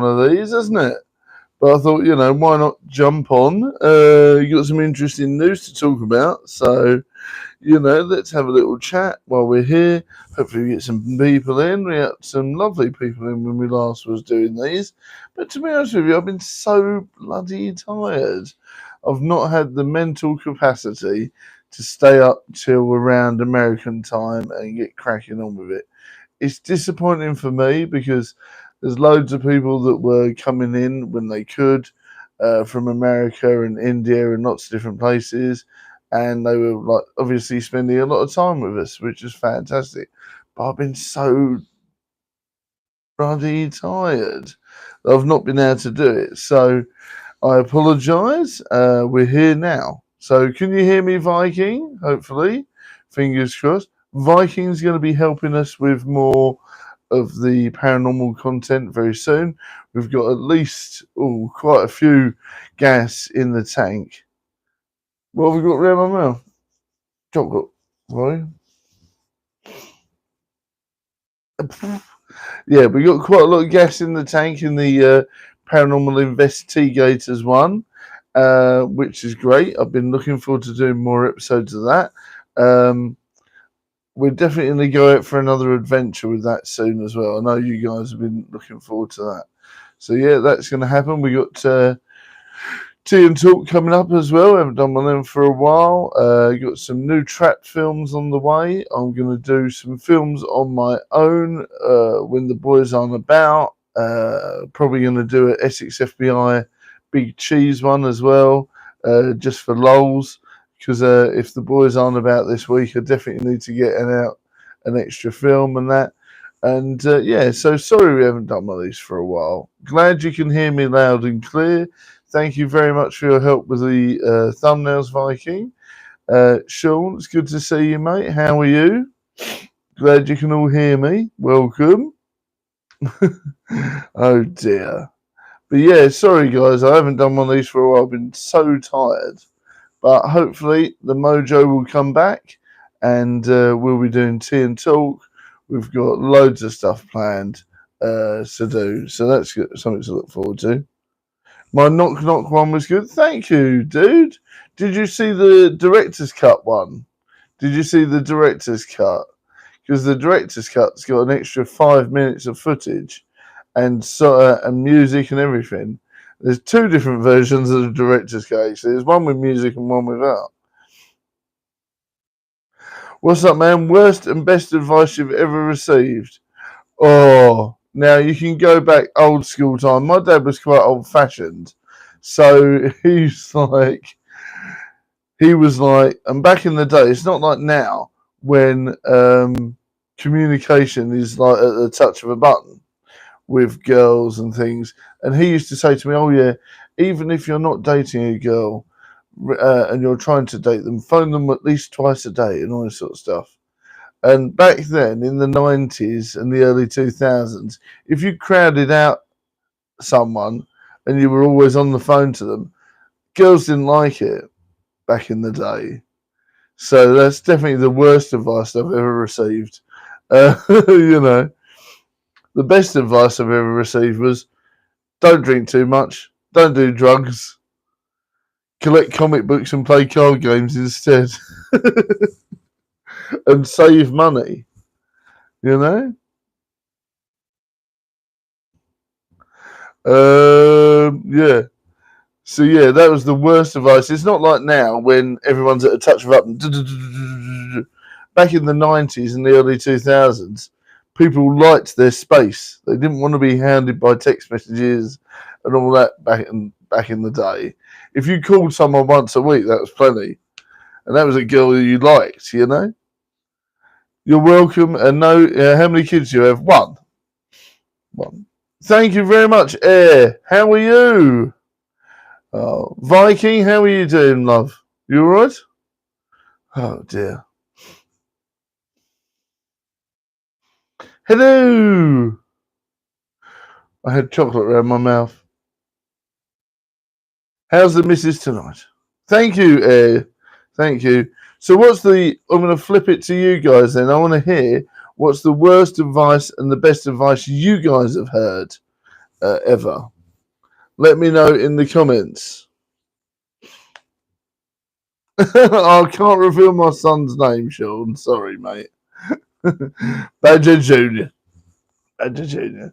of these, hasn't it? But I thought, why not jump on? You got some interesting news to talk about, so let's have a little chat while we're here. Hopefully, we get some people in. We had some lovely people in when we last was doing these. But to be honest with you, I've been so bloody tired. I've not had the mental capacity to stay up till around American time and get cracking on with it. It's disappointing for me because there's loads of people that were coming in when they could from America and India and lots of different places, and they were like obviously spending a lot of time with us, which is fantastic. But I've been so bloody tired that I've not been able to do it. So I apologise. We're here now. So can you hear me, Viking? Hopefully, fingers crossed. Viking's going to be helping us with more of the paranormal content very soon. We've got at least quite a few gas in the tank. What have we got around my mouth? Chocolate, right? Yeah, we got quite a lot of gas in the tank in the Paranormal Investigators one, which is great. I've been looking forward to doing more episodes of that. We're definitely going to go out for another adventure with that soon as well. I know you guys have been looking forward to that. So yeah, that's going to happen. We got Tea and Talk coming up as well. I haven't done one of them for a while. Got some new Trapped films on the way. I'm going to do some films on my own when the boys aren't about. Probably going to do an Essex FBI Big Cheese one as well, just for lols. Because if the boys aren't about this week, I definitely need to get out an extra film and that. And yeah, so sorry we haven't done one of these for a while. Glad you can hear me loud and clear. Thank you very much for your help with the thumbnails, Viking. Sean, it's good to see you, mate. How are you? Glad you can all hear me. Welcome. Oh dear. But yeah, sorry guys, I haven't done one of these for a while. I've been so tired. But hopefully the mojo will come back and we'll be doing Tea and Talk. We've got loads of stuff planned to do. So that's something to look forward to. My knock knock one was good. Thank you, dude. Did you see the director's cut one? Did you see the director's cut? Because the director's cut's got an extra 5 minutes of footage and music and everything. There's two different versions of the director's cut. So there's one with music and one without. What's up, man? Worst and best advice you've ever received? Oh, now you can go back old school time. My dad was quite old fashioned. So he was like, and back in the day, it's not like now when communication is like at the touch of a button with girls and things. And he used to say to me, oh yeah, even if you're not dating a girl and you're trying to date them, phone them at least twice a day and all this sort of stuff. And back then in the 90s and the early 2000s, if you crowded out someone and you were always on the phone to them, girls didn't like it back in the day. So that's definitely the worst advice I've ever received. The best advice I've ever received was don't drink too much, don't do drugs, collect comic books and play card games instead. And save money, Yeah. So yeah, that was the worst advice. It's not like now when everyone's at a touch of a button. Back in the 90s and the early 2000s, people liked their space. They didn't want to be hounded by text messages and all that back in the day. If you called someone once a week, that was plenty. And that was a girl you liked, You're welcome. And no, how many kids do you have? One. Thank you very much, Air. How are you? Viking, how are you doing, love? You alright? Oh, dear. Hello. I had chocolate around my mouth. How's the missus tonight? Thank you, Air. Thank you. So I'm going to flip it to you guys then. I want to hear what's the worst advice and the best advice you guys have heard. ever? Let me know in the comments. I can't reveal my son's name, Sean. Sorry, mate. Badger Jr. Badger Jr.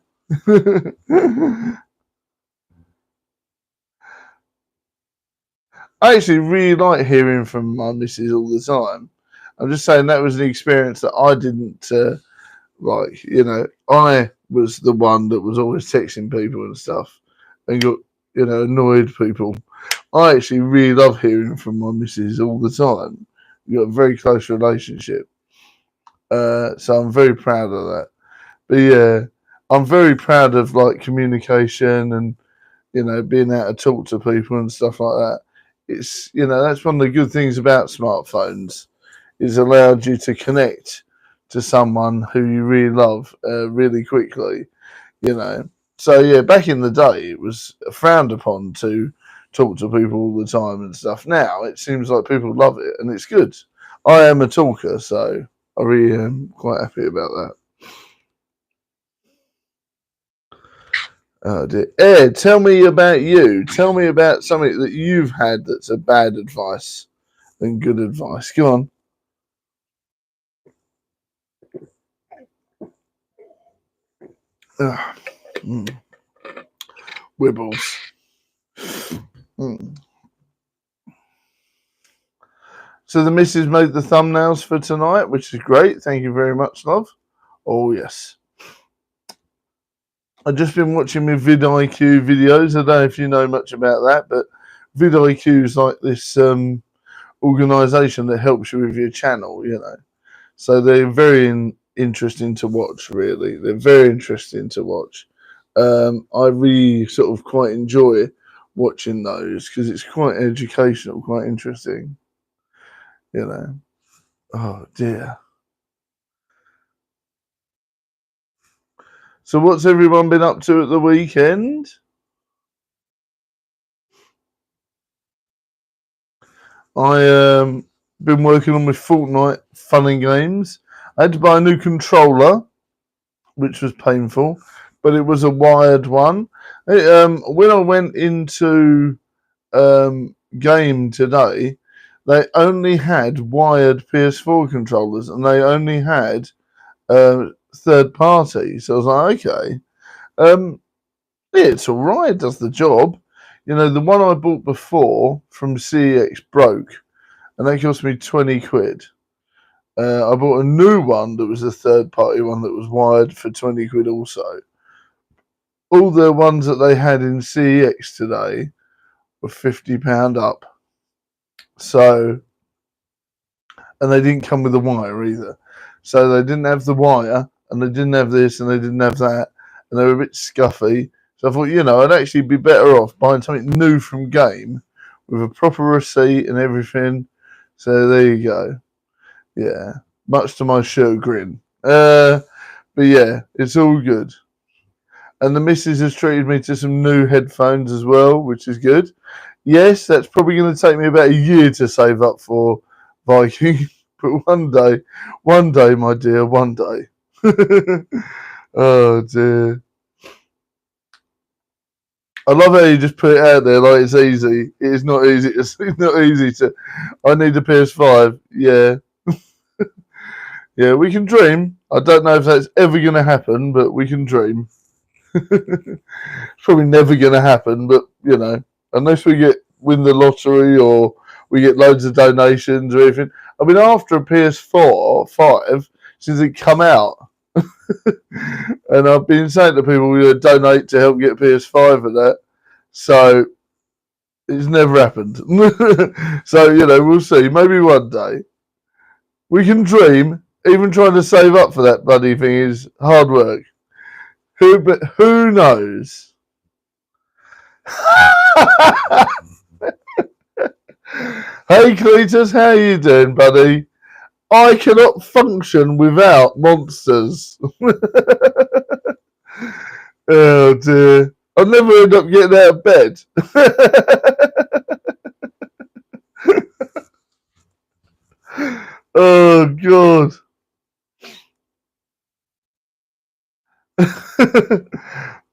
I actually really like hearing from my missus all the time. I'm just saying that was an experience that I didn't like. You know, I was the one that was always texting people and stuff and got, annoyed people. I actually really love hearing from my missus all the time. We've got a very close relationship. So I'm very proud of that. But yeah, I'm very proud of like communication and being able to talk to people and stuff like that. It's that's one of the good things about smartphones. It's allowed you to connect to someone who you really love really quickly. You know, so yeah, back in the day, it was frowned upon to talk to people all the time and stuff. Now it seems like people love it and it's good. I am a talker, so I really am quite happy about that. Oh dear. Ed, tell me about you. Tell me about something that you've had that's a bad advice and good advice. Go on. Ugh. Mm. Wibbles. Mm. So the missus made the thumbnails for tonight, which is great. Thank you very much, love. Oh yes. I've just been watching my vidIQ videos. I don't know if you know much about that, but vidIQ is like this organisation that helps you with your channel, So they're very interesting to watch, really. They're very interesting to watch. I really sort of quite enjoy watching those because it's quite educational, quite interesting, you know. Oh dear. So what's everyone been up to at the weekend? I been working on my Fortnite fun and games. I had to buy a new controller, which was painful, but it was a wired one. When I went into game today, they only had wired PS4 controllers and they only had third party. So I was like, okay, yeah, it's all right, it does the job. The one I bought before from CEX broke and that cost me 20 quid. I bought a new one that was a third party one that was wired for 20 quid also. All the ones that they had in CEX today were £50 up. So, and they didn't come with a wire either. So they didn't have the wire, and they didn't have this, and they didn't have that, and they were a bit scuffy. So I thought, I'd actually be better off buying something new from Game with a proper receipt and everything. So there you go. Yeah, much to my chagrin. But yeah, it's all good. And the missus has treated me to some new headphones as well, which is good. Yes, that's probably going to take me about a year to save up for Viking, but one day, my dear, one day. Oh dear. I love how you just put it out there like it's easy. It is not easy. It's not easy to. I need a PS5. Yeah, yeah. We can dream. I don't know if that's ever going to happen, but we can dream. It's probably never going to happen, but unless we win the lottery or we get loads of donations or anything. I've been after a PS4 5 since it come out, and I've been saying to people we would donate to help get PS5 and that. So it's never happened. So we'll see. Maybe one day we can dream. Even trying to save up for that bloody thing is hard work. But who knows? Hey Cletus, how you doing, buddy? I cannot function without monsters. Oh dear. I'll never end up getting out of bed. Oh god.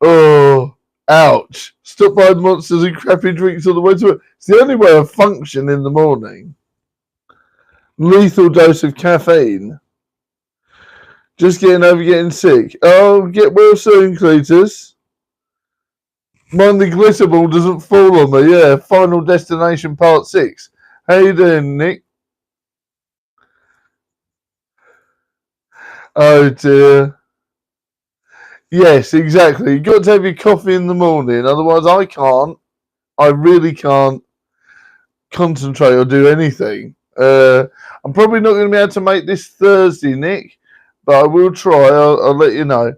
Oh. Ouch. Stop buying monsters and crappy drinks on the way to work. It's the only way I function in the morning. Lethal dose of caffeine. Just getting over getting sick. Oh, get well soon, Cletus. Mind the glitter ball doesn't fall on me. Yeah, Final Destination Part 6. How you doing, Nick? Oh, dear. Yes, exactly. You've got to have your coffee in the morning. Otherwise, I really can't concentrate or do anything. I'm probably not going to be able to make this Thursday, Nick, but I will try. I'll let you know.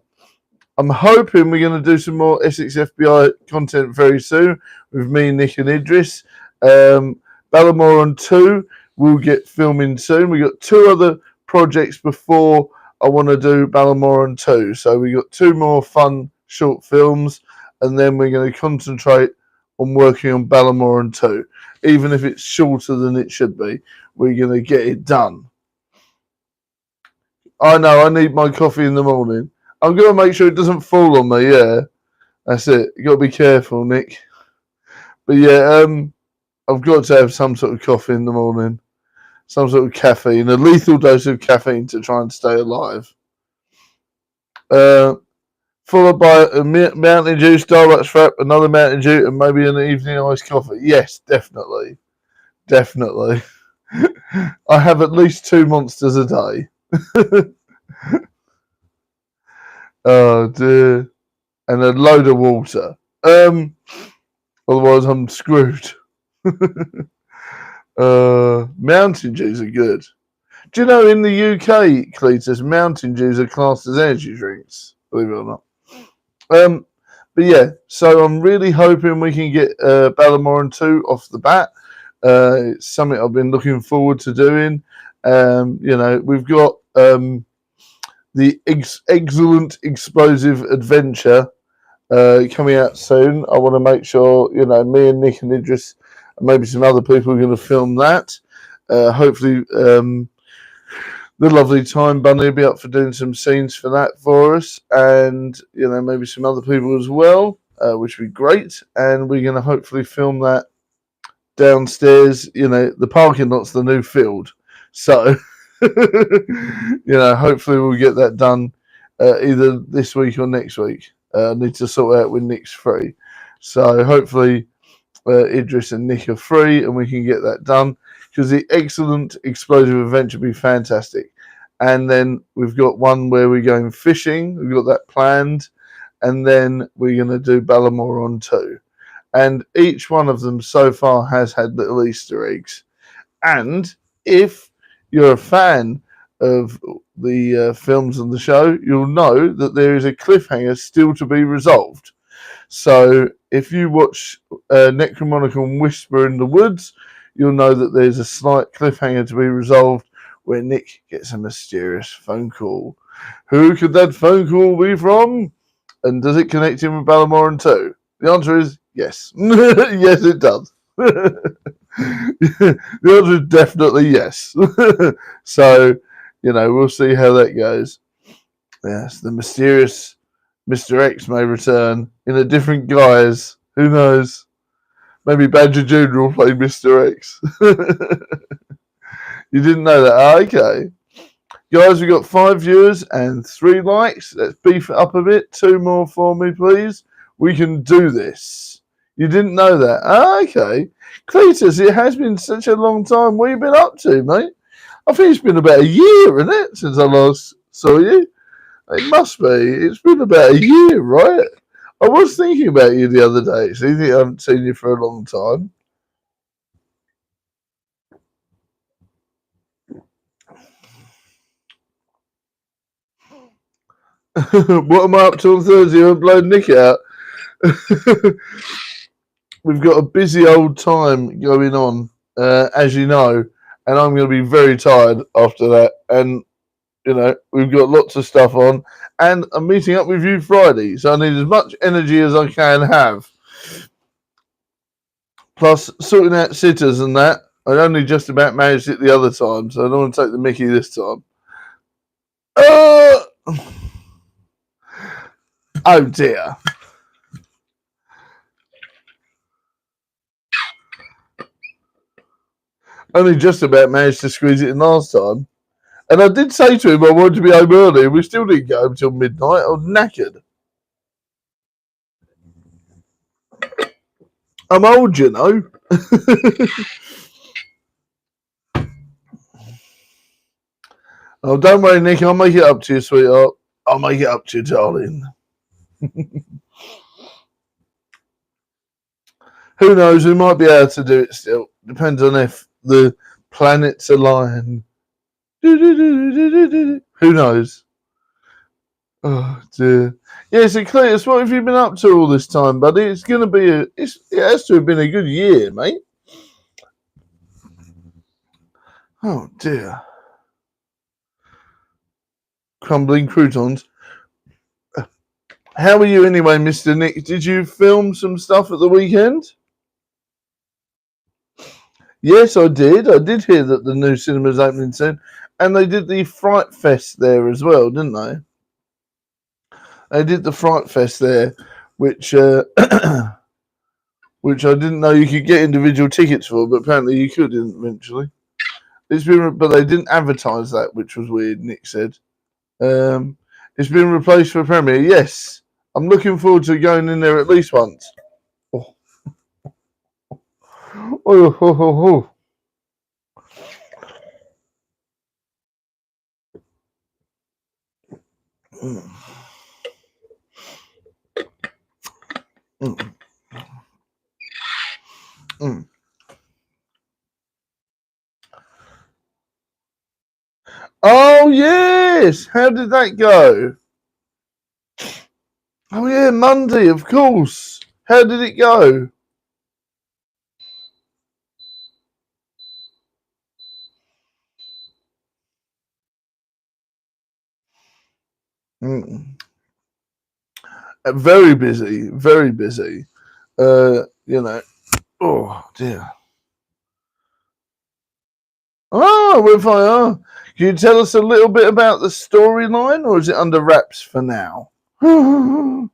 I'm hoping we're going to do some more Essex FBI content very soon with me, Nick, and Idris. Ballamoran 2 will get filming soon. We got 2 other projects before I want to do Ballamoran 2. So we got 2 more fun short films, and then we're going to concentrate on working on Ballamoran 2. Even if it's shorter than it should be, we're going to get it done. I know, I need my coffee in the morning. I'm going to make sure it doesn't fall on me, yeah. That's it. You got to be careful, Nick. But yeah, I've got to have some sort of coffee in the morning. Some sort of caffeine, a lethal dose of caffeine to try and stay alive. Followed by a Mountain Dew, Starbucks frap, another Mountain Dew, and maybe an evening iced coffee. Yes, definitely. Definitely. I have at least 2 monsters a day. Oh, dear. And a load of water. Otherwise, I'm screwed. Mountain Dews are good. Do you know in the UK, Cletus, Mountain Dews are classed as energy drinks? Believe it or not. But yeah, so I'm really hoping we can get Ballamoran 2 off the bat. It's something I've been looking forward to doing. We've got the excellent explosive adventure coming out soon. I want to make sure, me and Nick and Idris and maybe some other people are going to film that. Hopefully, the lovely Time Bunny will be up for doing some scenes for that for us, and maybe some other people as well, which would be great. And we're going to hopefully film that downstairs. The parking lot's the new field, so hopefully we'll get that done either this week or next week. I need to sort out when Nick's free, so hopefully Idris and Nick are free and we can get that done, because the excellent explosive adventure would be fantastic. And then we've got one where we're going fishing. We've got that planned, and then we're going to do Ballamoran 2. And each one of them so far has had little Easter eggs. And if you're a fan of the films and the show, you'll know that there is a cliffhanger still to be resolved. So if you watch Necromonicle Whisper in the Woods, you'll know that there's a slight cliffhanger to be resolved where Nick gets a mysterious phone call. Who could that phone call be from? And does it connect him with Ballamoran 2? The answer is yes. Yes, it does. The answer is definitely yes. So, we'll see how that goes. Yes, the mysterious Mr. X may return in a different guise. Who knows? Maybe Badger Jr. will play Mr. X. You didn't know that? Okay. Guys, we've got 5 viewers and 3 likes. Let's beef it up a bit. 2 more for me, please. We can do this. You didn't know that? Okay. Cletus, it has been such a long time. What have you been up to, mate? I think it's been about a year, isn't it, since I last saw you? It must be. It's been about a year, right? I was thinking about you the other day. So I haven't seen you for a long time. What am I up to on Thursday? I'm blowing Nick out. We've got a busy old time going on, as you know, and I'm going to be very tired after that. And we've got lots of stuff on, and I'm meeting up with you Friday, so I need as much energy as I can have. Plus, sorting out sitters and that. I only just about managed it the other time, so I don't want to take the mickey this time. Oh dear. Only just about managed to squeeze it in last time. And I did say to him I wanted to be home early. We still didn't go until midnight. I was knackered. I'm old, you know. Oh, don't worry, Nick. I'll make it up to you, sweetheart. I'll make it up to you, darling. Who knows? We might be able to do it still. Depends on if the planets align. Who knows? Oh dear. Yeah, so Cletus, what have you been up to all this time, buddy? It's going to be it has to have been a good year, mate. Oh dear. Crumbling croutons. How are you anyway, Mr. Nick? Did you film some stuff at the weekend? Yes, I did. I did hear that the new cinema's opening soon. And they did the Fright Fest there as well, didn't they? They did the Fright Fest there, which which I didn't know you could get individual tickets for, but apparently you could eventually. But they didn't advertise that, which was weird. Nick said it's been replaced for premiere. Yes, I'm looking forward to going in there at least once. Oh, oh, oh, oh, oh. Mm. Mm. Oh yes, how did that go? Oh yeah, Monday, of course. How did it go? Mm. Very busy, very busy. You know. Oh dear. Oh, we're fine. Oh. Can you tell us a little bit about the storyline, or is it under wraps for now? Oh.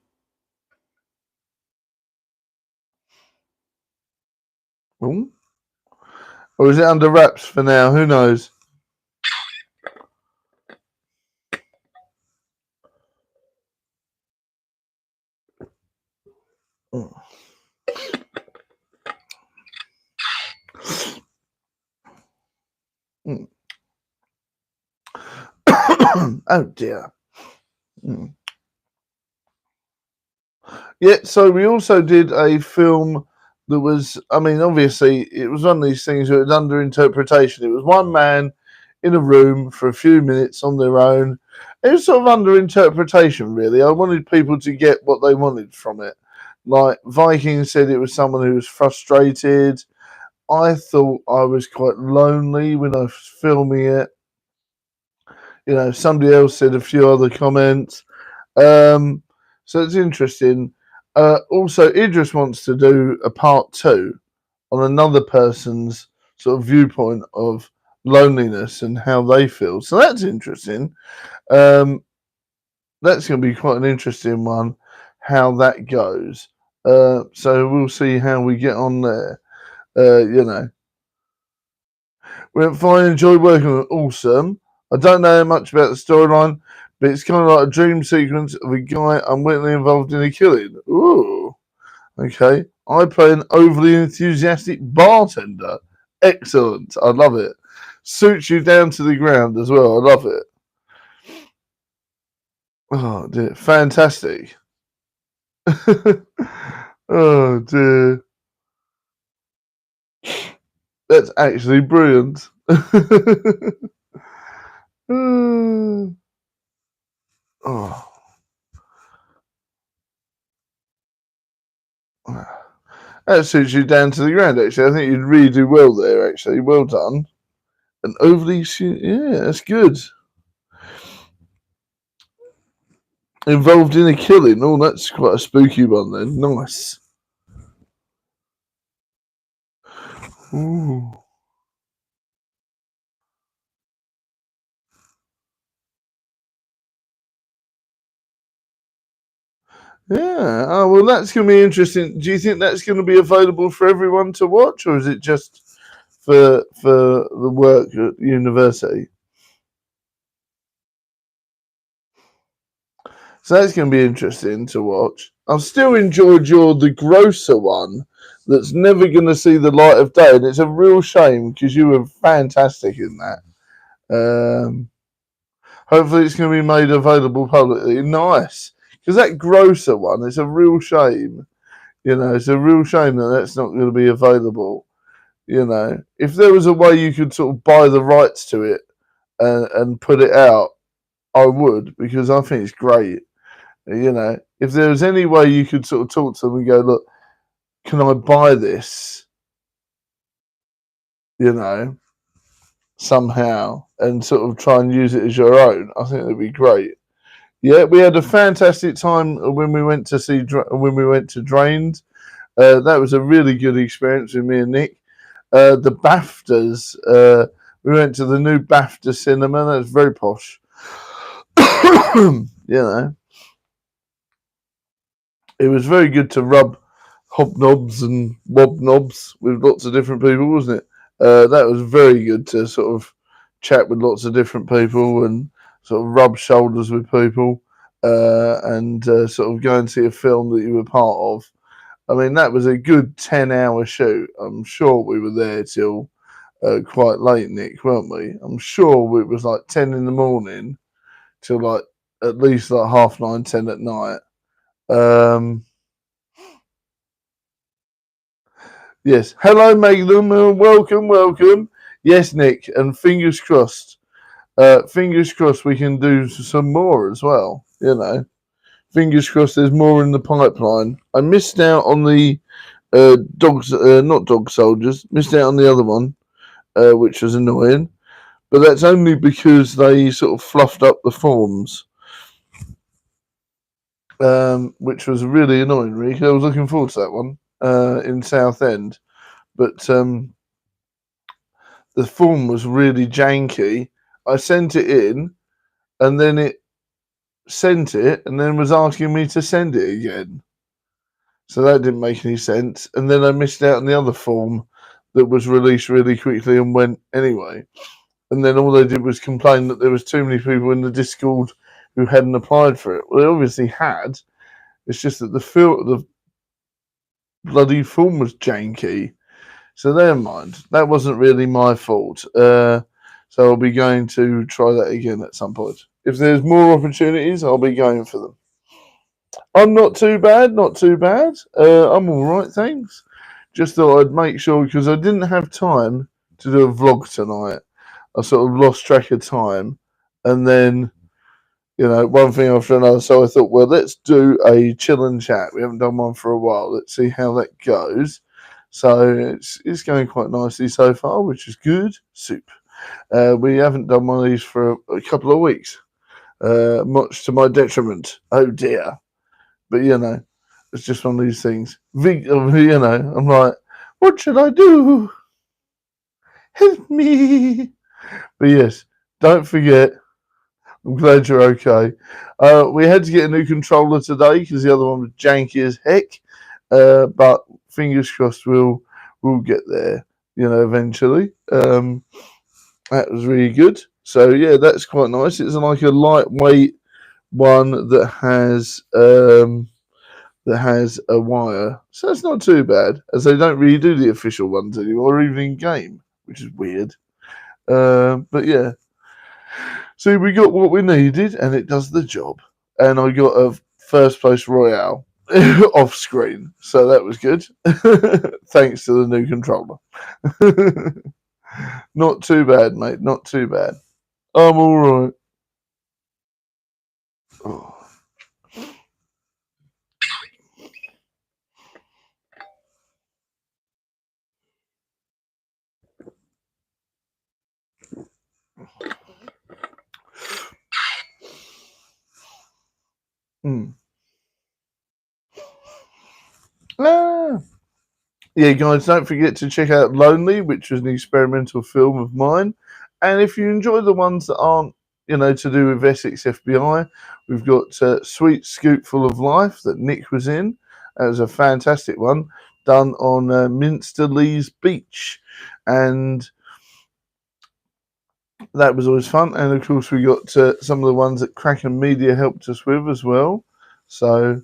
Or is it under wraps for now? Who knows? Oh, oh dear. Mm. Yeah, so we also did a film that was, I mean, obviously, it was one of these things that was under interpretation. It was one man in a room for a few minutes on their own. It was sort of under interpretation, really. I wanted people to get what they wanted from it. Like Viking said, it was someone who was frustrated. I thought I was quite lonely when I was filming it. You know, somebody else said a few other comments. So it's interesting. Also, Idris wants to do a part 2 on another person's sort of viewpoint of loneliness and how they feel. So that's interesting. That's going to be quite an interesting one, how that goes. So we'll see how we get on there. You know, went fine, enjoyed working with Awesome. I don't know much about the storyline, but it's kind of like a dream sequence of a guy unwittingly involved in a killing. Ooh, okay. I play an overly enthusiastic bartender. Excellent. I love it. Suits you down to the ground as well. I love it. Oh, dear. Fantastic. Oh, dear. That's actually brilliant. Oh. That suits you down to the ground, actually. I think you'd really do well there, actually. Well done. And overly, yeah, that's good. Involved in a killing. Oh, that's quite a spooky one then. Nice. Ooh. Yeah. Oh, well, that's going to be interesting. Do you think that's going to be available for everyone to watch, or is it just for the work at university. So that's going to be interesting to watch. I've still enjoyed the Grocer one that's never going to see the light of day, and it's a real shame because you were fantastic in that. Hopefully it's going to be made available publicly. Nice. Because that Grocer one, it's a real shame. It's a real shame that that's not going to be available. If there was a way you could sort of buy the rights to it and put it out, I would, because I think it's great. If there was any way you could sort of talk to them and go, look, can I buy this? Somehow, and sort of try and use it as your own. I think it'd be great. Yeah, we had a fantastic time when we went to Drains. That was a really good experience with me and Nick. The BAFTAs, we went to the new BAFTA cinema. That was very posh. It was very good to rub hobnobs and wobnobs with lots of different people, wasn't it? That was very good to sort of chat with lots of different people and sort of rub shoulders with people and sort of go and see a film that you were part of. I mean, that was a good 10-hour shoot. I'm sure we were there till quite late, Nick, weren't we? I'm sure it was like 10 in the morning till like at least like 9:30, 10 at night. Yes. Hello, Magnum. Welcome. Yes, Nick, and fingers crossed. Fingers crossed we can do some more as well. Fingers crossed there's more in the pipeline. I missed out on the not dog soldiers. Missed out on the other one, which was annoying. But that's only because they sort of fluffed up the forms, which was really annoying, really. I was looking forward to that one in Southend. But the form was really janky. I sent it in, and then it sent it, and then was asking me to send it again. So that didn't make any sense. And then I missed out on the other form that was released really quickly and went anyway. And then all they did was complain that there was too many people in the Discord who hadn't applied for it. Well, they obviously had. It's just that the bloody form was janky. So never mind. That wasn't really my fault. So I'll be going to try that again at some point. If there's more opportunities, I'll be going for them. I'm not too bad. I'm all right, thanks. Just thought I'd make sure because I didn't have time to do a vlog tonight. I sort of lost track of time, and then one thing after another. So I thought, well, let's do a chill and chat. We haven't done one for a while. Let's see how that goes. So it's going quite nicely so far, which is good. Soup. We haven't done one of these for a couple of weeks, much to my detriment. Oh dear. But it's just one of these things. I'm like, what should I do? Help me. But yes, don't forget. I'm glad you're okay. We had to get a new controller today because the other one was janky as heck. But fingers crossed we'll get there, eventually. That was really good. So yeah, that's quite nice. It's like a lightweight one that has a wire. So that's not too bad, as they don't really do the official ones anymore, even in game, which is weird. But yeah. So we got what we needed, and it does the job. And I got a first place royale off screen, so that was good. Thanks to the new controller. Not too bad, mate. Not too bad. I'm all right. Oh. Yeah, guys, don't forget to check out Lonely, which was an experimental film of mine. And if you enjoy the ones that aren't, to do with Essex FBI, we've got Sweet Scoopful of Life that Nick was in. That was a fantastic one, done on Minster Lees Beach. and that was always fun. And of course, we got some of the ones that Kraken Media helped us with as well. So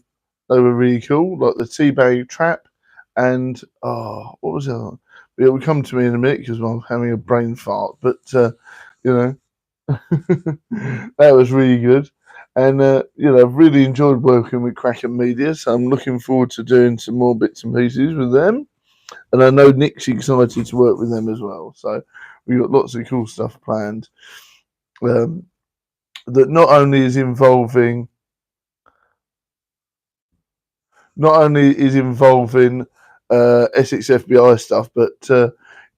they were really cool, like the teabag trap, and what was the other one? It will come to me in a minute because I'm having a brain fart. But you know, that was really good. And I've really enjoyed working with Kraken Media, so I'm looking forward to doing some more bits and pieces with them. And I know Nick's excited to work with them as well. So we've got lots of cool stuff planned. That not only is involving Essex FBI stuff, but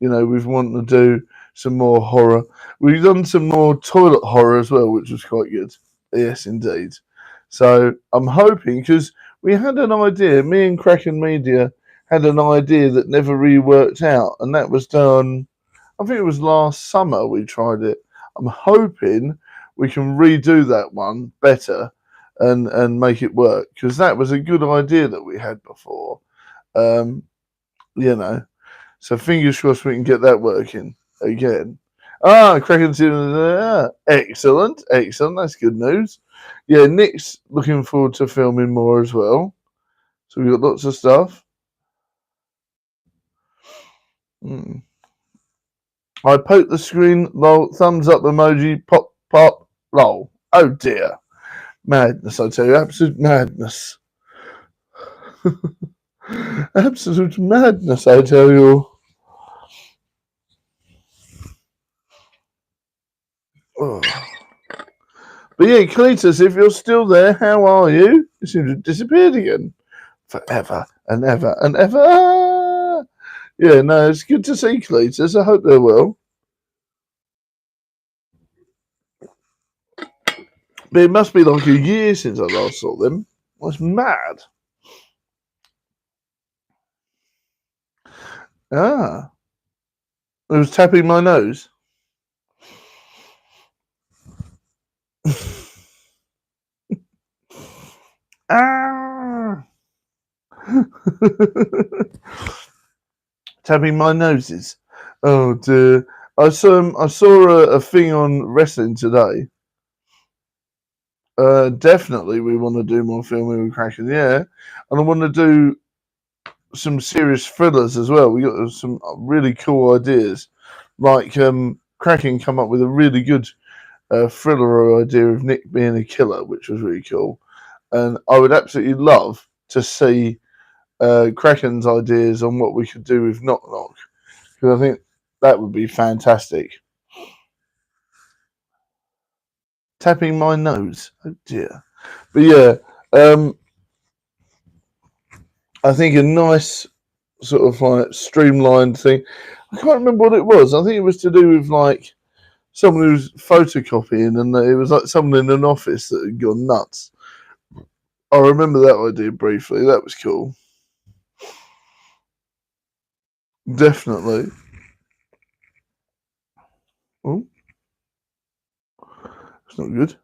we've wanted to do some more horror. We've done some more toilet horror as well, which was quite good. Yes, indeed. So I'm hoping, because we had an idea, me and Kraken Media had an idea that never really worked out, and that was done, I think it was last summer we tried it. I'm hoping we can redo that one better and make it work, because that was a good idea that we had before. Um, so fingers crossed we can get that working again. Kraken excellent. That's good news. Yeah, Nick's looking forward to filming more as well. So we've got lots of stuff. I poked the screen, lol, thumbs up emoji, pop, pop, lol. Oh dear. Madness, I tell you, absolute madness. Absolute madness, I tell you. Oh. But yeah, Cletus, if you're still there, how are you? You seem to have disappeared again. Forever and ever and ever. Yeah, no, it's good to see Cletus. I hope they're well. But it must be like a year since I last saw them. That's mad. It was tapping my nose. Tapping my noses. Oh dear. I saw a thing on wrestling today. Definitely we want to do more filming with Kraken, yeah. And I want to do some serious thrillers as well. We got some really cool ideas. Like Kraken come up with a really good thriller idea of Nick being a killer, which was really cool. And I would absolutely love to see Kraken's ideas on what we could do with Knock Knock, because I think that would be fantastic. Tapping my nose. Oh dear. But yeah, I think a nice sort of like streamlined thing. I can't remember what it was. I think it was to do with like someone who's photocopying, and it was like someone in an office that had gone nuts. I remember that idea briefly. That was cool. Definitely. Oh, it's not good.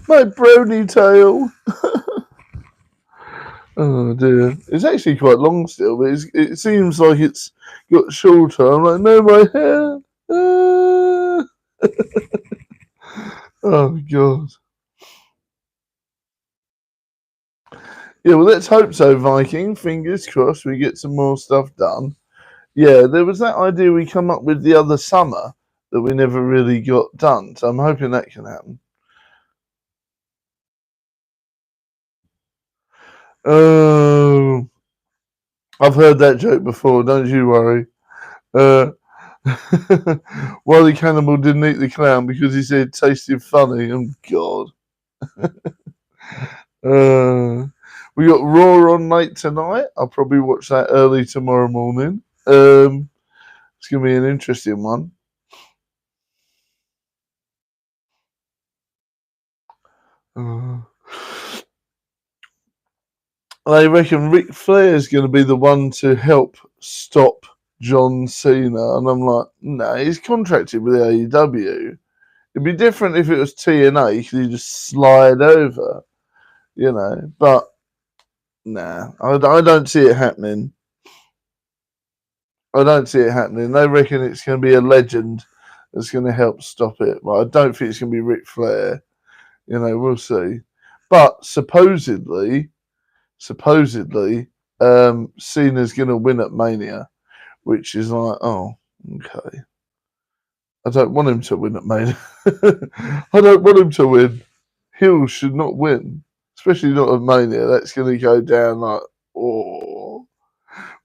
My brony tail. Oh dear. It's actually quite long still, but it seems like it's got shorter. I'm like, no, my hair. Oh god. Yeah, well, let's hope so, Viking. Fingers crossed we get some more stuff done. Yeah, there was that idea we come up with the other summer that we never really got done, so I'm hoping that can happen. Oh, I've heard that joke before, don't you worry. Wily Cannibal didn't eat the clown because he said it tasted funny. Oh, God. We got Raw on late tonight. I'll probably watch that early tomorrow morning. It's going to be an interesting one. I reckon Ric Flair is going to be the one to help stop John Cena. And I'm like, no, he's contracted with AEW. It'd be different if it was TNA because you just slide over, But nah, I don't see it happening. I don't see it happening. They reckon it's going to be a legend that's going to help stop it. But I don't think it's going to be Ric Flair. You know, we'll see. But supposedly, Cena's going to win at Mania, which is like, oh, okay. I don't want him to win at Mania. I don't want him to win. Hill should not win, especially not at Mania. That's going to go down like, oh,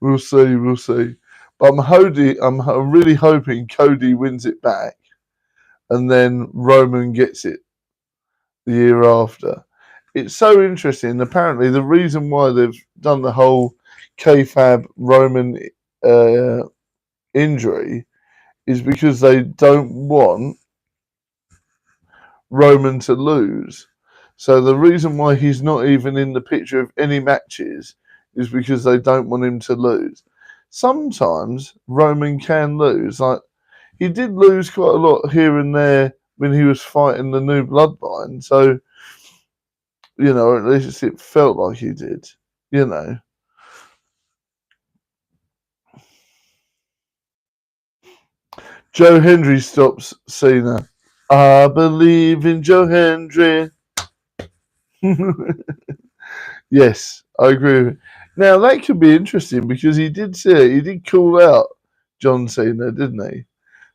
we'll see, we'll see. But I'm really hoping Cody wins it back, and then Roman gets it the year after. It's so interesting. Apparently, the reason why they've done the whole kayfabe Roman uh, injury is because they don't want Roman to lose. So the reason why he's not even in the picture of any matches is because they don't want him to lose. Sometimes Roman can lose. Like he did lose quite a lot here and there when he was fighting the new bloodline. So, you know, at least it felt like he did, you know. Joe Hendry stops Cena. I believe in Joe Hendry. Yes, I agree with you. Now that could be interesting because he did call out John Cena, didn't he?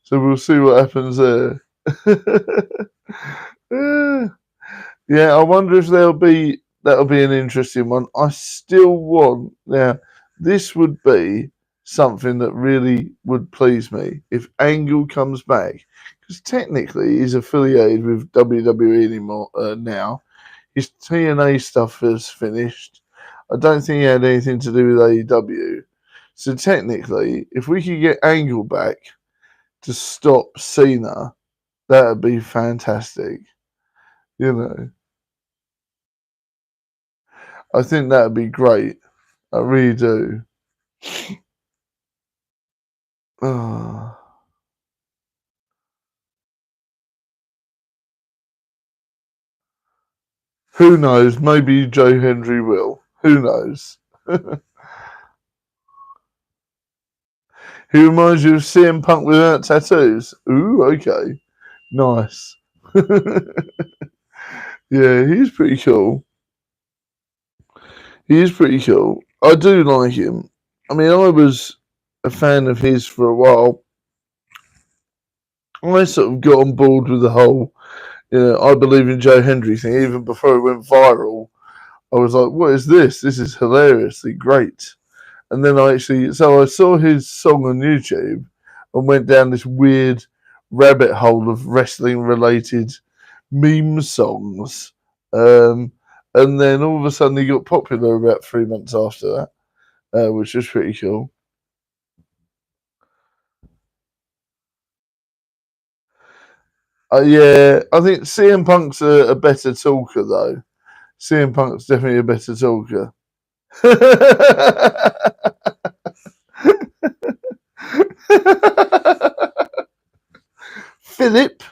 So we'll see what happens there. Yeah, I wonder if that'll be an interesting one. I still want now. This would be something that really would please me if Angle comes back because technically he's affiliated with WWE anymore now. His TNA stuff is finished. I don't think he had anything to do with AEW. So technically, if we could get Angle back to stop Cena, that would be fantastic. You know, I think that would be great. I really do. Ah. Who knows? Maybe Joe Hendry will. Who knows? He reminds you of CM Punk without tattoos. Ooh, okay. Nice. Yeah, he's pretty cool. He is pretty cool. I do like him. I mean, I was a fan of his for a while. I sort of got on board with the whole, you know, I believe in Joe Hendry thing. Even before it went viral, I was like, what is this? This is hilariously great. And then so I saw his song on YouTube and went down this weird rabbit hole of wrestling related meme songs. And then all of a sudden he got popular about 3 months after that, which was pretty cool. Yeah, I think CM Punk's a better talker though. CM Punk's definitely a better talker. Philip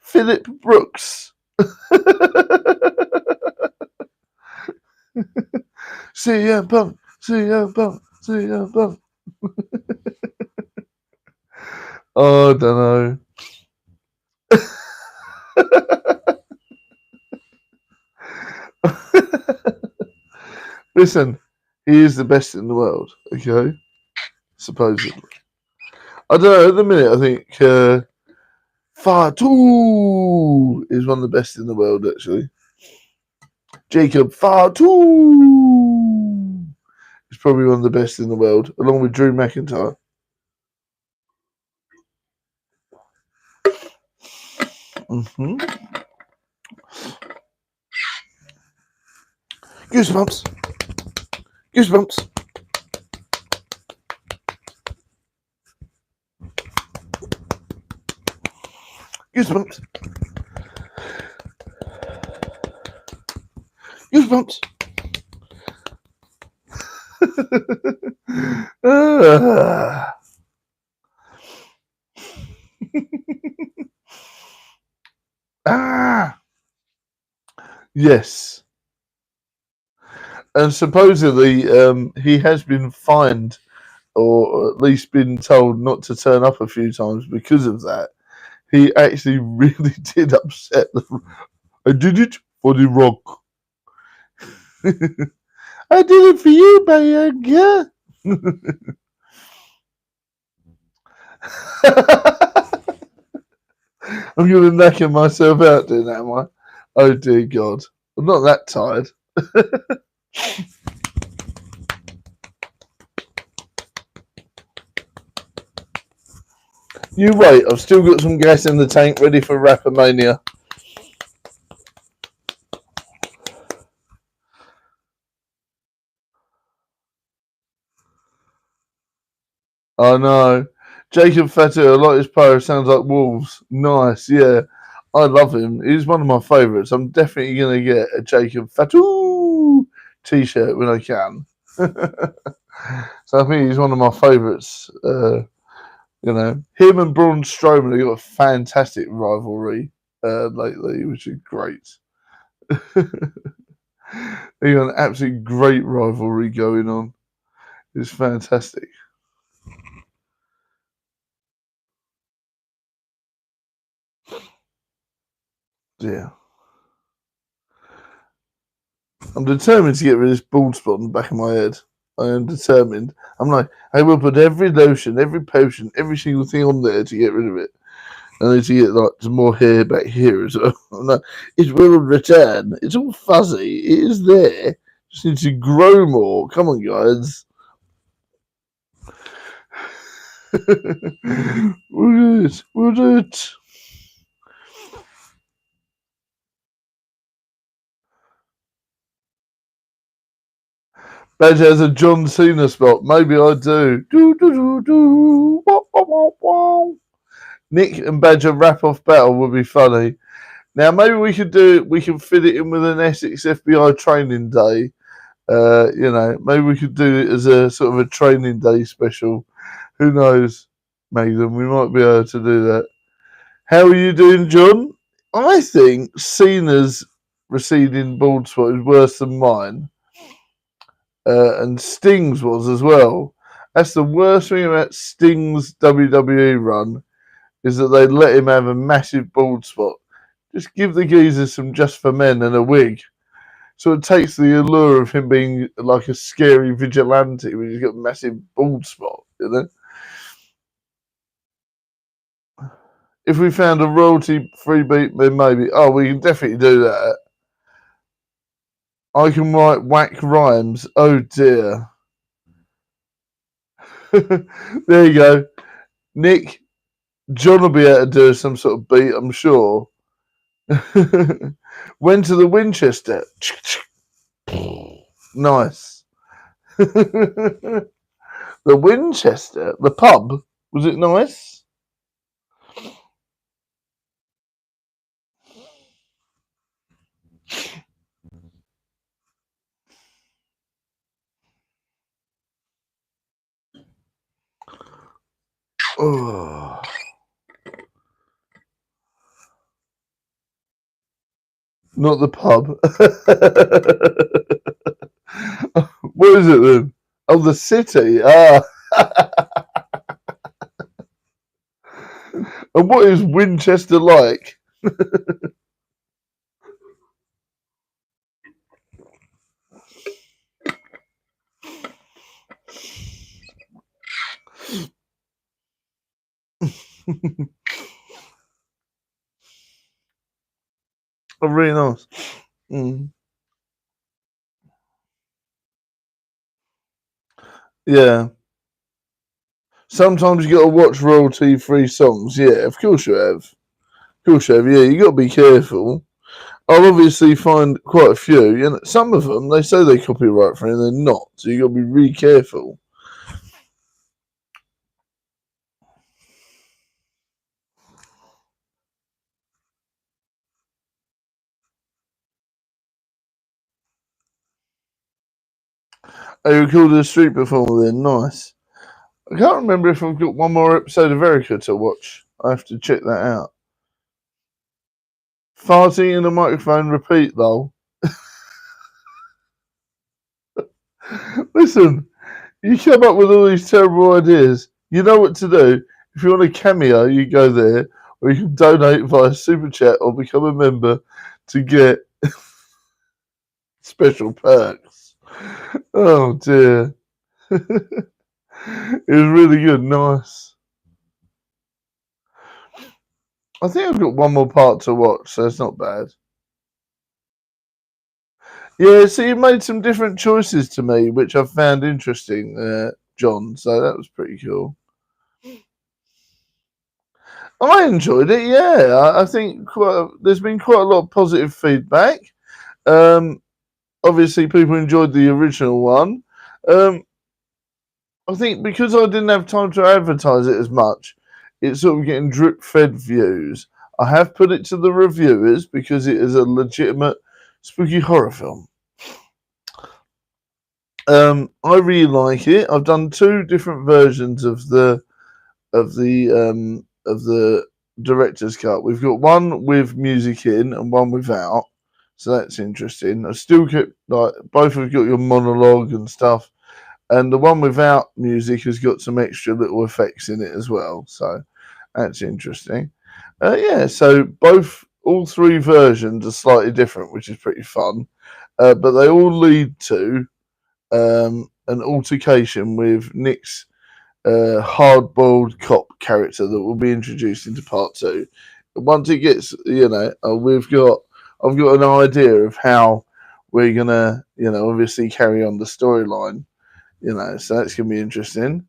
Philip Brooks. CM Punk, CM Punk, CM Punk. Oh, I don't know. Listen, he is the best in the world, okay? Supposedly. I don't know, at the minute, I think Fatu is one of the best in the world, actually. Jacob Fatu is probably one of the best in the world, along with Drew McIntyre. Mm-hmm. Goosebumps. Goosebumps. Goosebumps. Goosebumps. Ah. Yes. And supposedly he has been fined or at least been told not to turn up a few times because of that. He actually really did upset them. I did it for the Rock. I did it for you, Bianca. I'm going to knacker myself out doing that, am I? Oh, dear God. I'm not that tired. You wait, I've still got some gas in the tank ready for Rappamania. I know. Jacob Fatu, I like his power, sounds like Wolves. Nice, yeah. I love him. He's one of my favourites. I'm definitely going to get a Jacob Fatu t-shirt when I can. So I think he's one of my favourites. Him and Braun Strowman have got a fantastic rivalry lately, which is great. They got an absolutely great rivalry going on. It's fantastic. Yeah. I'm determined to get rid of this bald spot on the back of my head. I am determined. I'm like, I will put every lotion, every potion, every single thing on there to get rid of it. I need to get like some more hair back here as well. I'm like, it will return. It's all fuzzy. It is there. Just need to grow more. Come on, guys. We'll do it. We'll do it. Badger has a John Cena spot. Maybe I do. Do do do do. Wah, wah, wah, wah. Nick and Badger wrap off battle would be funny. Now maybe we could do it. We can fit it in with an Essex FBI training day. Maybe we could do it as a sort of a training day special. Who knows, Megan? We might be able to do that. How are you doing, John? I think Cena's receding bald spot is worse than mine. And Sting's was as well. That's the worst thing about Sting's WWE run is that they let him have a massive bald spot. Just give the geezer some Just for Men and a wig. So it takes the allure of him being like a scary vigilante when he's got a massive bald spot, If we found a royalty-free beat, then maybe. Oh, we can definitely do that. I can write whack rhymes. Oh dear. There you go. Nick, John will be able to do some sort of beat, I'm sure. Went to the Winchester. Nice. The Winchester, the pub, was it nice? Oh. Not the pub. What is it then? Oh, the city. Ah. And what is Winchester like? Oh, really nice. Mm. Yeah. Sometimes you got to watch royalty-free songs. Yeah, of course you have. Of course you have. Yeah, you got to be careful. I'll obviously find quite a few. And some of them, they say they copyright free and they're not. So you got to be really careful. I recorded a street performer then. Nice. I can't remember if I've got one more episode of Erica to watch. I have to check that out. Farting in a microphone, repeat though. Listen, You come up with all these terrible ideas. You know what to do. If you want a cameo, you go there, or you can donate via super chat or become a member to get special perks. Oh dear. It was really good. Nice. I think I've got one more part to watch, so it's not bad. Yeah, so you made some different choices to me, which I found interesting, John. So that was pretty cool. I enjoyed it. Yeah, I think there's been quite a lot of positive feedback. Um, Obviously, people enjoyed the original one. Um, I think because I didn't have time to advertise it as much, it's sort of getting drip fed views. I have put it to the reviewers because it is a legitimate spooky horror film. I really like it. I've done two different versions of the director's cut. We've got one with music in and one without, so that's interesting. I still kept like both have got your monologue and stuff, and the one without music has got some extra little effects in it as well. So that's interesting. Yeah, so all three versions are slightly different, which is pretty fun. But they all lead to an altercation with Nick's hard-boiled cop character that will be introduced into part two. Once it gets, I've got an idea of how we're gonna, obviously carry on the storyline. So that's gonna be interesting.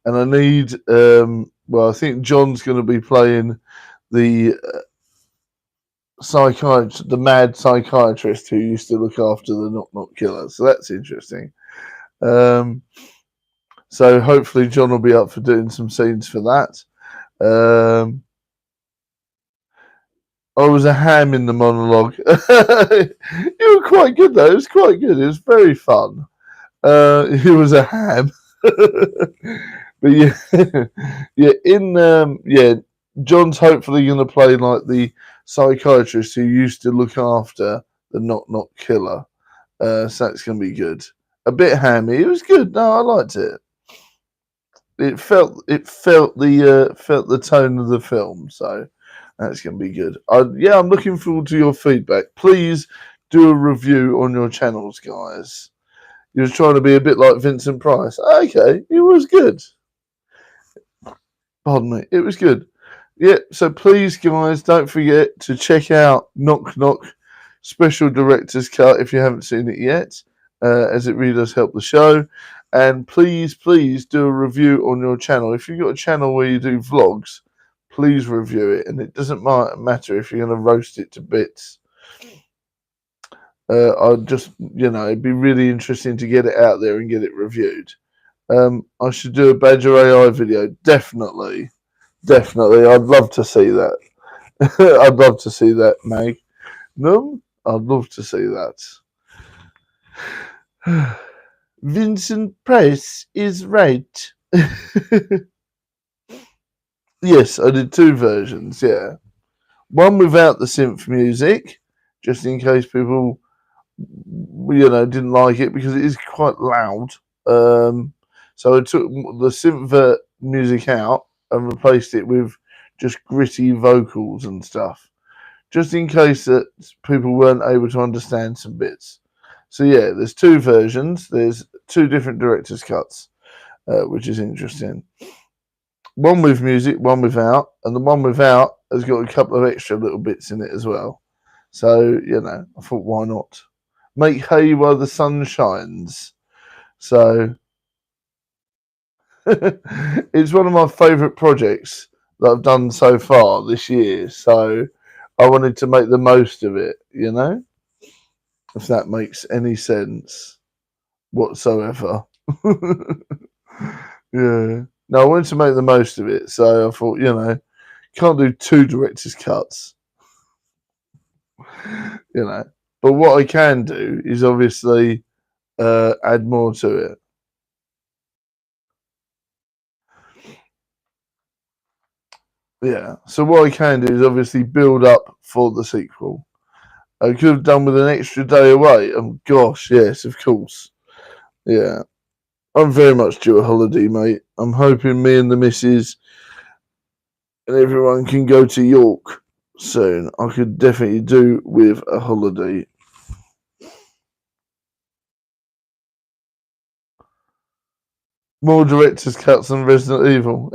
And I need, I think John's gonna be playing the the mad psychiatrist who used to look after the Knock Knock Killer. So that's interesting. Um, so hopefully John will be up for doing some scenes for that. I was a ham in the monologue. You were quite good though. It was quite good. It was very fun. He was a ham. But yeah, John's hopefully going to play like the psychiatrist who used to look after the Knock Knock Killer. So that's going to be good. A bit hammy. It was good. No, I liked it. It felt the tone of the film. So that's going to be good. I'm looking forward to your feedback. Please do a review on your channels, guys. You was trying to be a bit like Vincent Price. Okay, it was good. Pardon me. It was good. Yeah, so please, guys, don't forget to check out Knock Knock Special Director's Cut if you haven't seen it yet, as it really does help the show. And please do a review on your channel. If you've got a channel where you do vlogs, please review it. And it doesn't matter if you're going to roast it to bits. I'd just, it'd be really interesting to get it out there and get it reviewed. I should do a Badger AI video. Definitely. I'd love to see that. I'd love to see that, Meg. No, I'd love to see that. Vincent Price is right. Yes, I did two versions, yeah. One without the synth music, just in case people, didn't like it because it is quite loud. So I took the synth music out and replaced it with just gritty vocals and stuff, just in case that people weren't able to understand some bits. So yeah, there's two versions. There's two different director's cuts, which is interesting. One with music, one without, and the one without has got a couple of extra little bits in it as well. So I thought, why not make hay while the sun shines? So it's one of my favourite projects that I've done so far this year. So I wanted to make the most of it, if that makes any sense whatsoever. Yeah. No, I wanted to make the most of it. So I thought, can't do two director's cuts, But what I can do is obviously add more to it. Yeah. So what I can do is obviously build up for the sequel. I could have done with an extra day away. Oh gosh, yes, of course. Yeah. I'm very much due a holiday, mate. I'm hoping me and the missus and everyone can go to York soon. I could definitely do with a holiday. More director's cuts than Resident Evil.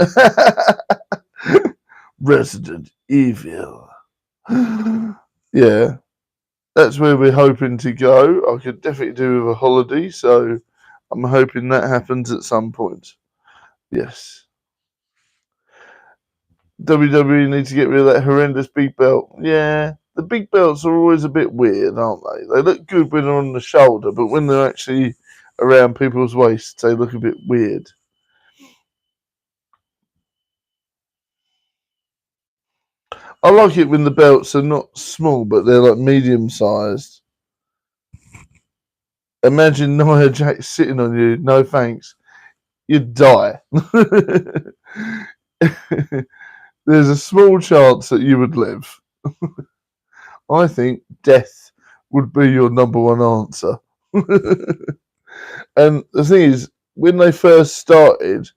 Resident Evil. Yeah, that's where we're hoping to go. I could definitely do with a holiday, so I'm hoping that happens at some point. Yes. WWE needs to get rid of that horrendous big belt. Yeah, the big belts are always a bit weird, aren't they? They look good when they're on the shoulder, but when they're actually around people's waists, they look a bit weird. I like it when the belts are not small, but they're like medium sized. Imagine Nia Jax sitting on you. No thanks. You'd die. There's a small chance that you would live. I think death would be your number one answer. And the thing is, when they first started,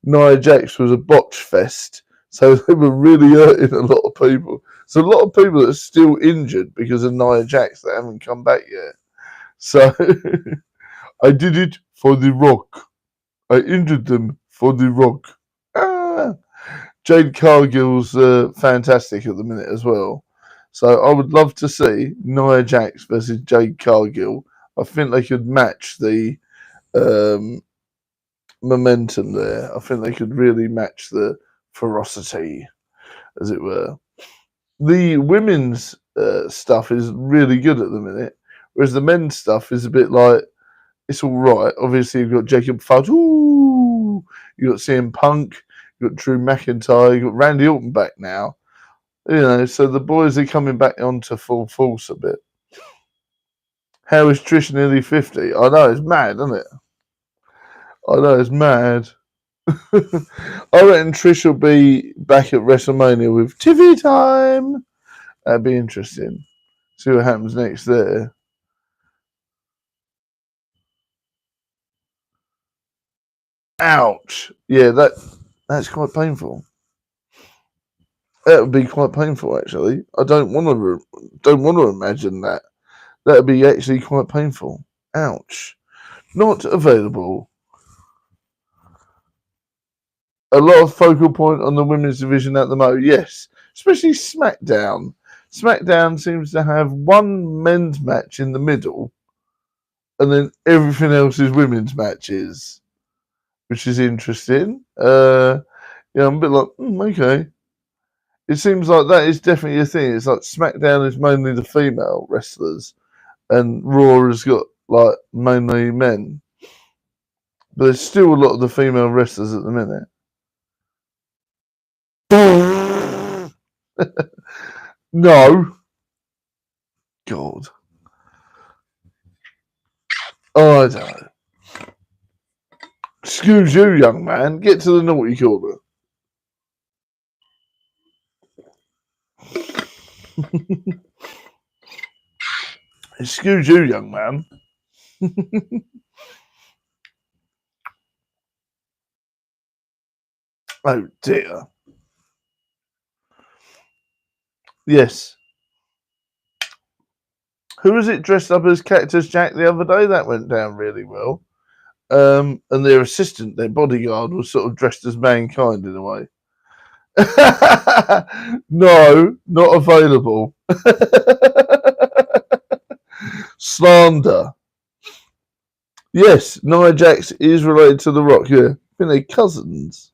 Nia Jax was a botch fest. So they were really hurting a lot of people. So a lot of people are still injured because of Nia Jax that haven't come back yet. So I did it for The Rock. I injured them for The Rock. Ah. Jade Cargill's fantastic at the minute as well. So I would love to see Nia Jax versus Jade Cargill. I think they could match the momentum there. I think they could really match the ferocity, as it were. The women's stuff is really good at the minute, whereas the men's stuff is a bit like it's all right. Obviously, you've got Jacob Fudge. Ooh, you got CM Punk. You got Drew McIntyre. You got Randy Orton back now. You know, so the boys are coming back onto full force a bit. How is Trish nearly 50? I know, it's mad, isn't it? I know, it's mad. I reckon Trish will be back at WrestleMania with TV time. That'd be interesting. See what happens next there. Ouch. Yeah, that's quite painful. That would be quite painful, actually. I don't want to imagine that. That would be actually quite painful. Ouch. Not available. A lot of focal point on the women's division at the moment. Yes, especially SmackDown. SmackDown seems to have one men's match in the middle, and then everything else is women's matches, which is interesting. Yeah, I'm a bit like, okay. It seems like that is definitely a thing. It's like SmackDown is mainly the female wrestlers, and Raw has got like mainly men. But there's still a lot of the female wrestlers at the minute. No. God. Oh, I don't know. Excuse you, young man. Get to the naughty corner. Excuse you, young man. Oh, dear. Yes. Who was it dressed up as Cactus Jack the other day? That went down really well. And their assistant, their bodyguard, was sort of dressed as Mankind in a way. No, not available. Slander. Yes, Nia Jax is related to The Rock. Yeah, I think they're cousins.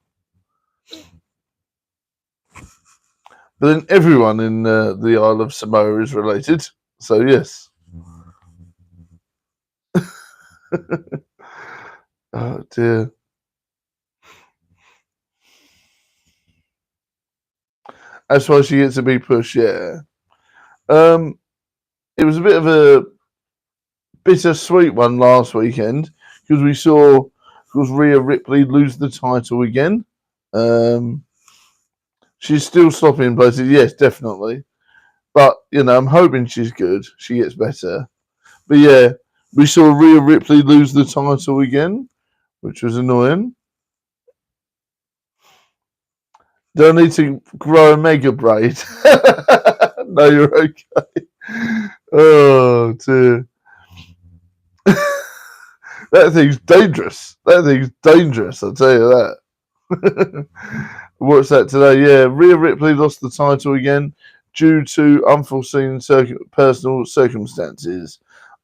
But then everyone in the Isle of Samoa is related. So yes. Oh dear. That's why she gets a big push. Yeah. It was a bit of a bittersweet one last weekend because we saw Rhea Ripley lose the title again. She's still sloppy in places, yes, definitely. But I'm hoping she's good. She gets better. But yeah, we saw Rhea Ripley lose the title again, which was annoying. Do I need to grow a mega braid? No, you're okay. Oh, dear. That thing's dangerous. That thing's dangerous, I'll tell you that. What's that today? Yeah, Rhea Ripley lost the title again due to unforeseen personal circumstances.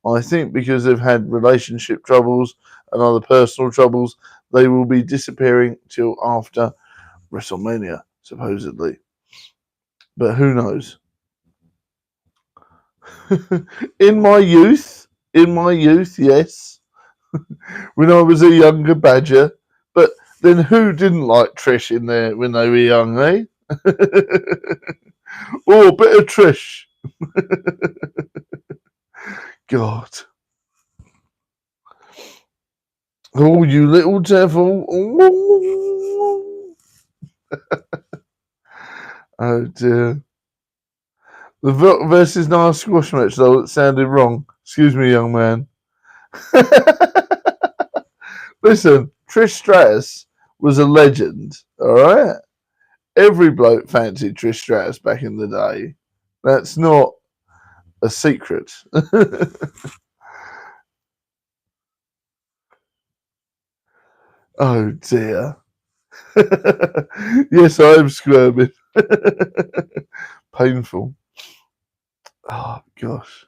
I think because they've had relationship troubles and other personal troubles, they will be disappearing till after WrestleMania, supposedly. But who knows? In my youth, yes. When I was a younger badger. But then who didn't like Trish in there when they were young, eh? Oh, a bit of Trish. God. Oh, you little devil. Oh, dear. The Velvet versus Nia squash match, though, it sounded wrong. Excuse me, young man. Listen, Trish Stratus was a legend, all right? Every bloke fancied Trish Stratus back in the day. That's not a secret. Oh, dear. Yes, I am squirming. Painful. Oh, gosh.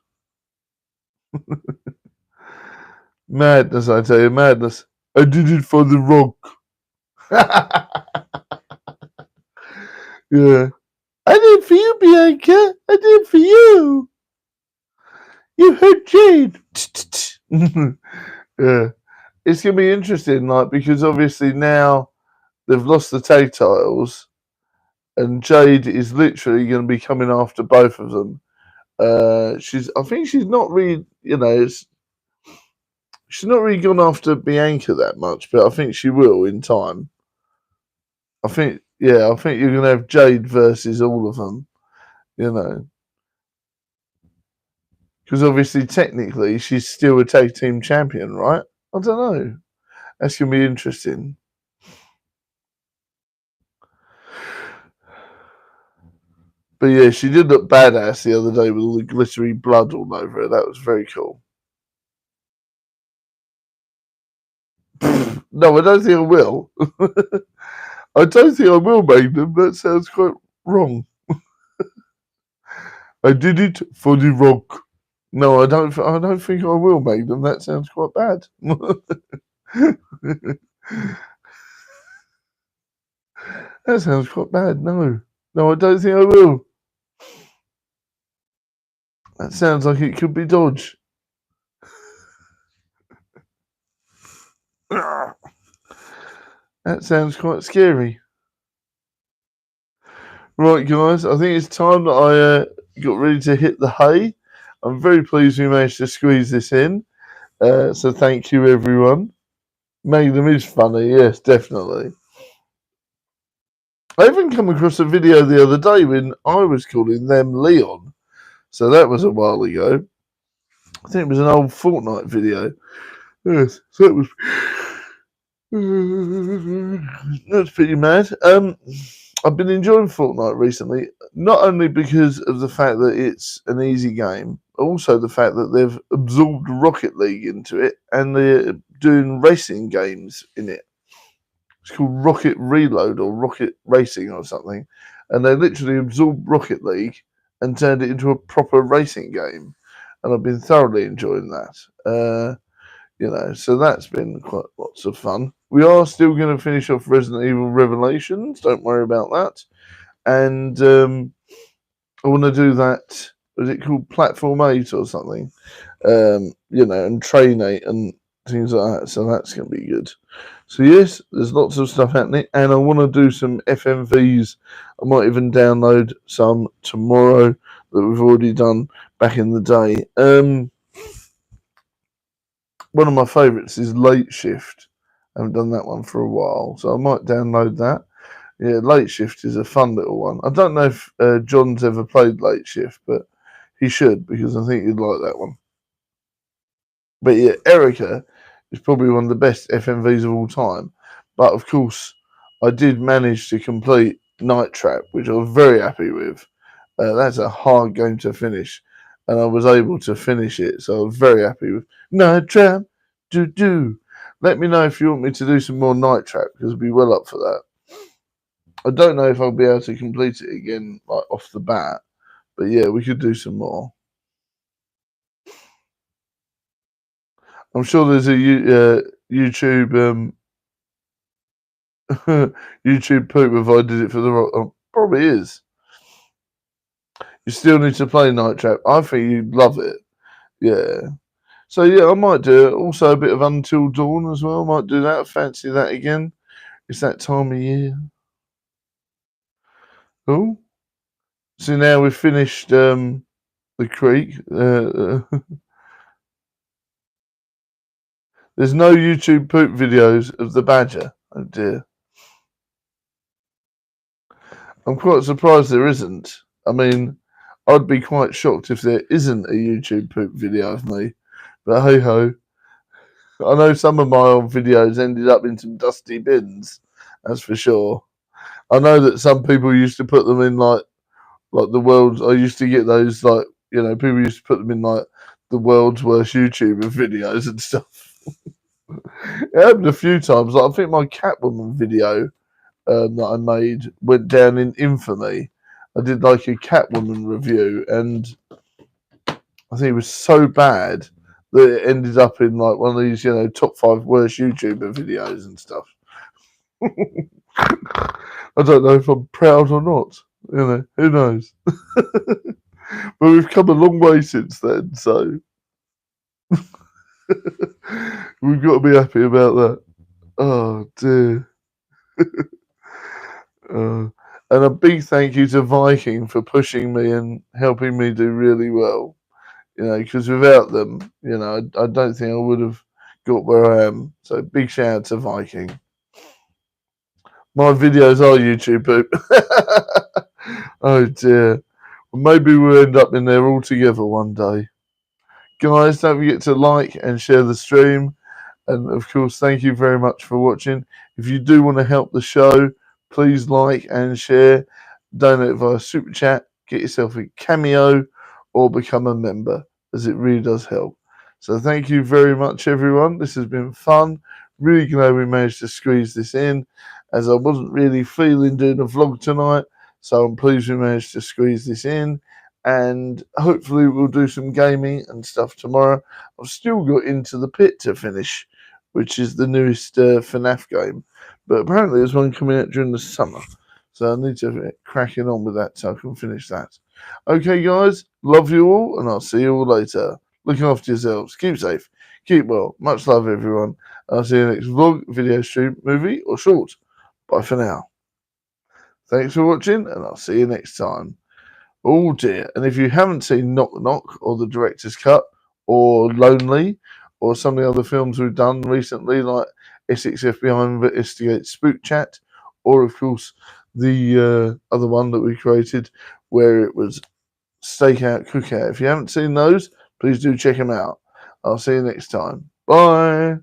Madness, I tell you, madness. I did it for The Rock. Yeah. I did it for you, Bianca. I did it for you. You hurt Jade. Yeah. It's going to be interesting, like, because obviously now they've lost the tag titles and Jade is literally going to be coming after both of them. I think she's not really, she's not really gone after Bianca that much, but I think she will in time. I think you're going to have Jade versus all of them, because obviously technically she's still a tag team champion, right? I don't know. That's going to be interesting. But yeah, she did look badass the other day with all the glittery blood all over her. That was very cool. No, I don't think I will. I don't think I will, Magnum. That sounds quite wrong. I did it for The Rock. No, I don't think I will, Magnum. That sounds quite bad. That sounds quite bad. No, I don't think I will. That sounds like it could be Dodge. That sounds quite scary. Right, guys, I think it's time that I got ready to hit the hay. I'm very pleased we managed to squeeze this in. So thank you, everyone. Magnum is funny, yes, definitely. I even come across a video the other day when I was calling them Leon. So that was a while ago. I think it was an old Fortnite video. Yes, so it was... That's pretty mad. I've been enjoying Fortnite recently, not only because of the fact that it's an easy game, but also the fact that they've absorbed Rocket League into it and they're doing racing games in it. It's called Rocket Reload or Rocket Racing or something. And they literally absorbed Rocket League and turned it into a proper racing game. And I've been thoroughly enjoying that. So that's been quite lots of fun. We are still going to finish off Resident Evil Revelations. Don't worry about that. And I want to do that. Is it called Platform 8 or something? And Train 8 and things like that. So that's going to be good. So yes, there's lots of stuff happening, and I want to do some FMVs. I might even download some tomorrow that we've already done back in the day. One of my favourites is Late Shift. I haven't done that one for a while, so I might download that. Yeah, Late Shift is a fun little one. I don't know if John's ever played Late Shift, but he should, because I think he'd like that one. But yeah, Erica It's probably one of the best FMVs of all time. But of course, I did manage to complete Night Trap, which I was very happy with. That's a hard game to finish, and I was able to finish it, so I was very happy with Night Trap. Do. Let me know if you want me to do some more Night Trap, because I'll be well up for that. I don't know if I'll be able to complete it again like off the bat, but yeah, we could do some more. I'm sure there's a YouTube YouTube poop if I did it for the rock. Oh, probably is. You still need to play Night Trap. I think you'd love it. Yeah. So yeah, I might do it. Also a bit of Until Dawn as well. Might do that. Fancy that again. It's that time of year. Oh. So now we've finished the creek. There's no YouTube poop videos of the badger. Oh dear. I'm quite surprised there isn't. I mean, I'd be quite shocked if there isn't a YouTube poop video of me. But hey ho. I know some of my old videos ended up in some dusty bins, that's for sure. I know that some people used to put them in like the world's. I used to get those like people used to put them in like the world's worst YouTuber videos and stuff. It happened a few times. Like, I think my Catwoman video that I made went down in infamy. I did like a Catwoman review, and I think it was so bad that it ended up in like one of these, top 5 worst YouTuber videos and stuff. I don't know if I'm proud or not. Who knows? But we've come a long way since then, so we've got to be happy about that. Oh dear. And a big thank you to Viking for pushing me and helping me do really well. Because without them, I don't think I would have got where I am. So big shout out to Viking. My videos are YouTube poop. Oh dear. Well, maybe we'll end up in there all together one day. Guys, don't forget to like and share the stream. And of course, thank you very much for watching. If you do want to help the show, please like and share. Donate via Super Chat. Get yourself a cameo or become a member, as it really does help. So thank you very much, everyone. This has been fun. Really glad we managed to squeeze this in, as I wasn't really feeling doing a vlog tonight. So I'm pleased we managed to squeeze this in. And hopefully we'll do some gaming and stuff tomorrow. I've still got Into the Pit to finish, which is the newest FNAF game. But apparently there's one coming out during the summer. So I need to get cracking on with that so I can finish that. Okay, guys. Love you all, and I'll see you all later. Look after yourselves. Keep safe. Keep well. Much love, everyone. I'll see you next vlog, video stream, movie, or short. Bye for now. Thanks for watching, and I'll see you next time. Oh dear. And if you haven't seen Knock Knock or The Director's Cut or Lonely or some of the other films we've done recently, like Essex FBI Investigates Spook Chat, or of course the other one that we created where it was Stakeout Cookout. If you haven't seen those, please do check them out. I'll see you next time. Bye.